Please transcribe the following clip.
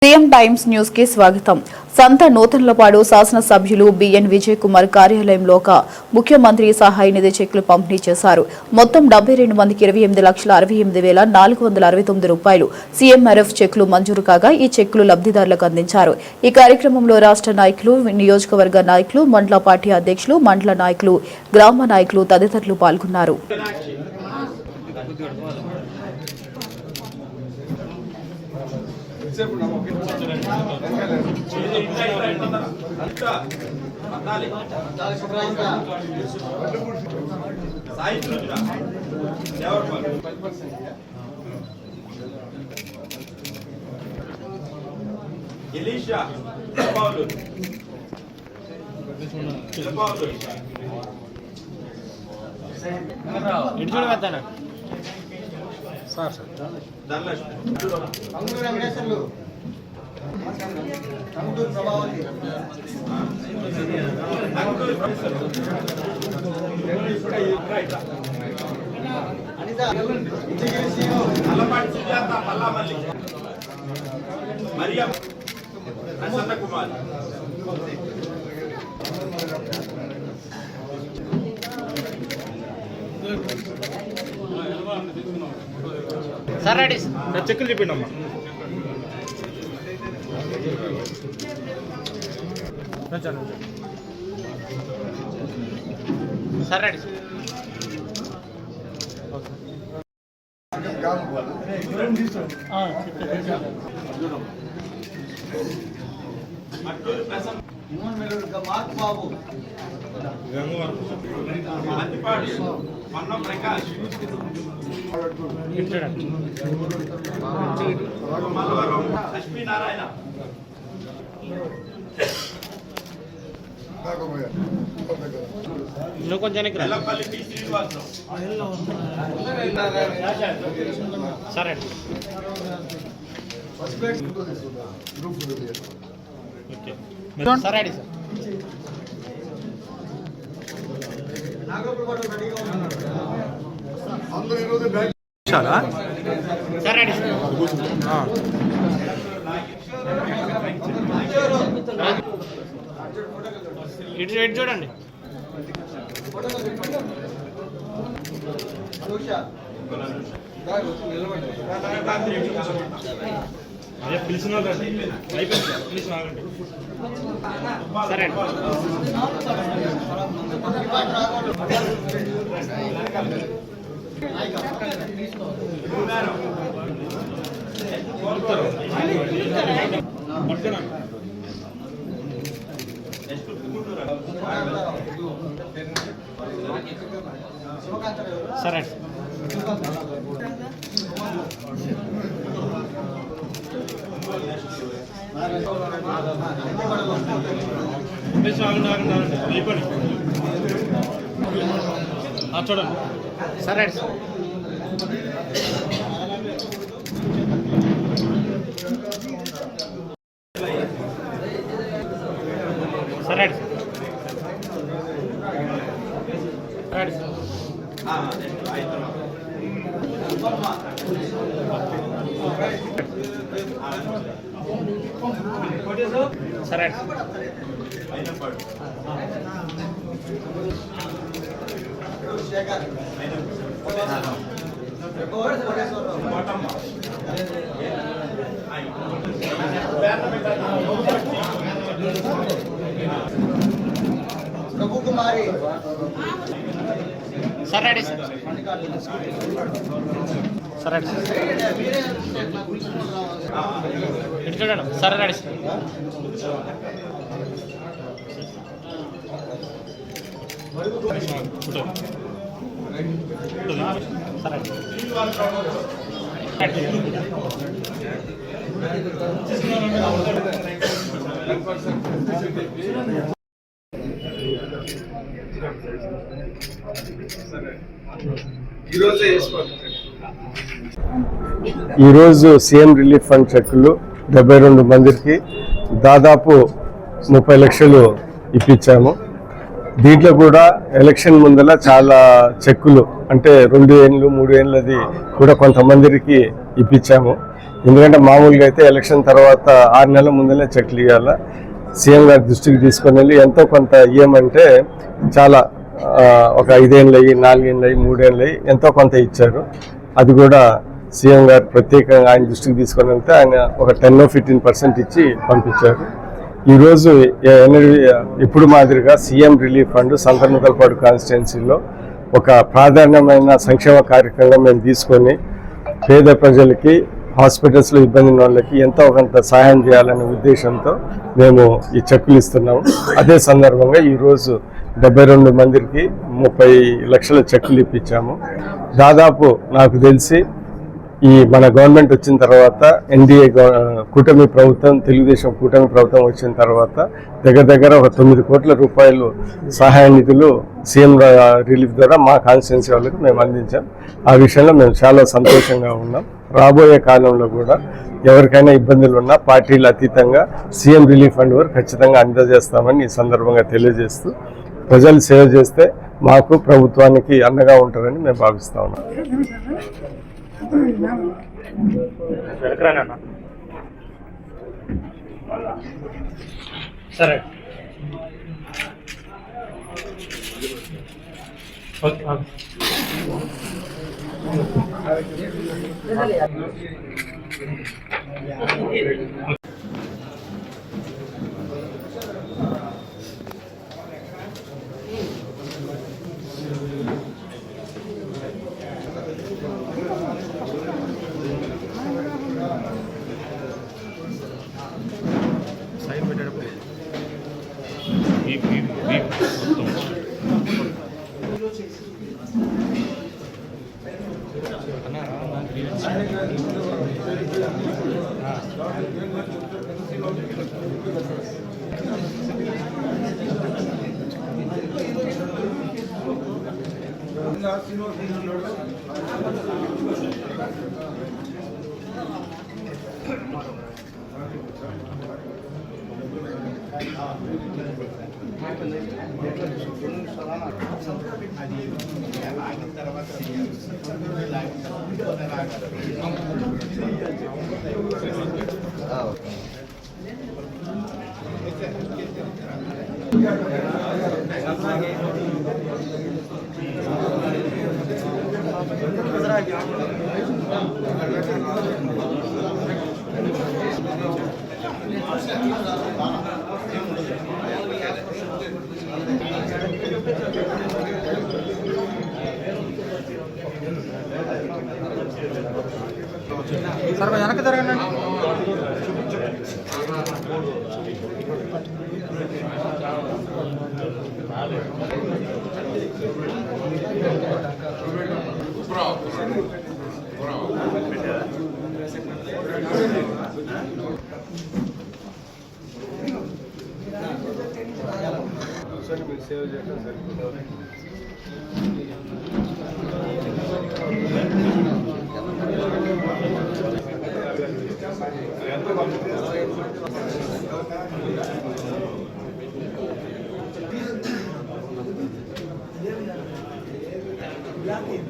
CM times news కి స్వాగతం. సంత నూతనలపాడు శాసనసభ్యులు బిఎన్ విజయ్ కుమార్ కార్యాలయంలో ముఖ్యమంత్రి సహాయ నిధి చెక్కులు పంపిణీ చేశారు. మొత్తం 72 మందికి 28,68,469 రూపాయలు సీఎంఆర్ఎఫ్ చెక్కులు మంజూరు కాగా ఈ చెక్కులు లబ్ధిదారులకు అందించారు. ఈ కార్యక్రమంలో రాష్ట్ర నాయకులు, నియోజకవర్గ నాయకులు, మండల పార్టీ అధ్యక్షులు, మండల నాయకులు, గ్రామ నాయకులు తదితరులు పాల్గొన్నారు. Elisha sir Mariya Prasanna Kumar sir ready చెక్కులు చెప్పండి అమ్మా. సార్ రెడీ ప్రకాష్ లక్ష్మీనారాయణ నువ్వు కొంచెం ఎల్లపల్లి టి శ్రీనివాసరావు సరే sir ready sir sir ready ఇటు చూడండి. అదే పిలిచిన సరే సరే చూడండి. సరే సరే సరే ప్రభు కుమారి సార్ రెడీ సార్ సరే ఇటు చూడండి. సరే రెడీ సార్ ఈరోజు సీఎం రిలీఫ్ ఫండ్ చెక్కులు 72 మందికి దాదాపు 30 లక్షలు ఇప్పించాము. దీంట్లో కూడా ఎలక్షన్ ముందల చాలా చెక్కులు అంటే 2 ఏళ్ళు 3 ఏళ్ళది కూడా కొంతమందికి ఇప్పించాము. ఎందుకంటే మామూలుగా అయితే ఎలక్షన్ తర్వాత 6 నెలల ముందనే చెక్లు ఇవ్వాలా. సీఎం గారి దృష్టికి తీసుకొని వెళ్ళి ఎంతో కొంత ఇవ్వమంటే చాలా ఒక 5 ఏళ్ళయి, 4 ఏళ్ళయి, 3 ఏళ్ళయి ఎంతో కొంత ఇచ్చారు. అది కూడా సీఎం గారు ప్రత్యేకంగా ఆయన దృష్టికి తీసుకొని వెళ్తే ఆయన ఒక 10-15% ఇచ్చి పంపించారు. ఈరోజు ఇప్పుడు మాదిరిగా సీఎం రిలీఫ్ ఫండ్ సంతనూతలపాడు కాన్స్టిట్యున్సీలో ఒక ప్రాధాన్యమైన సంక్షేమ కార్యక్రమం మేము తీసుకొని పేద ప్రజలకి, హాస్పిటల్స్లో ఇబ్బంది ఉన్న వాళ్ళకి ఎంతో కొంత సహాయం చేయాలనే ఉద్దేశంతో మేము ఈ చెక్కులు ఇస్తున్నాము. అదే సందర్భంగా ఈరోజు 72 మందికి 30 లక్షల చెక్కులు ఇప్పించాము. దాదాపు నాకు తెలిసి ఈ మన గవర్నమెంట్ వచ్చిన తర్వాత ఎన్డీఏ కూటమి ప్రభుత్వం, తెలుగుదేశం కూటమి ప్రభుత్వం వచ్చిన తర్వాత దగ్గర ఒక 9 కోట్ల రూపాయలు సహాయ నిధులు సీఎం రిలీఫ్ ద్వారా మా కాన్స్టిట్యున్సీ వాళ్ళకి మేము అందించాం. ఆ విషయంలో మేము చాలా సంతోషంగా ఉన్నాం. రాబోయే కాలంలో కూడా ఎవరికైనా ఇబ్బందులు ఉన్నా పార్టీలు అతీతంగా సీఎం రిలీఫ్ ఫండ్ వరకు ఖచ్చితంగా అందజేస్తామని ఈ సందర్భంగా తెలియజేస్తూ, ప్రజలు సేవ చేస్తే మాకు ప్రభుత్వానికి అండగా ఉంటారని మేము భావిస్తా ఉన్నాం. సరే ఓకే. సార్ వెనక్కి జరగండి. మీరు సేవ చేయడం సరిపోతుంది. Yeah.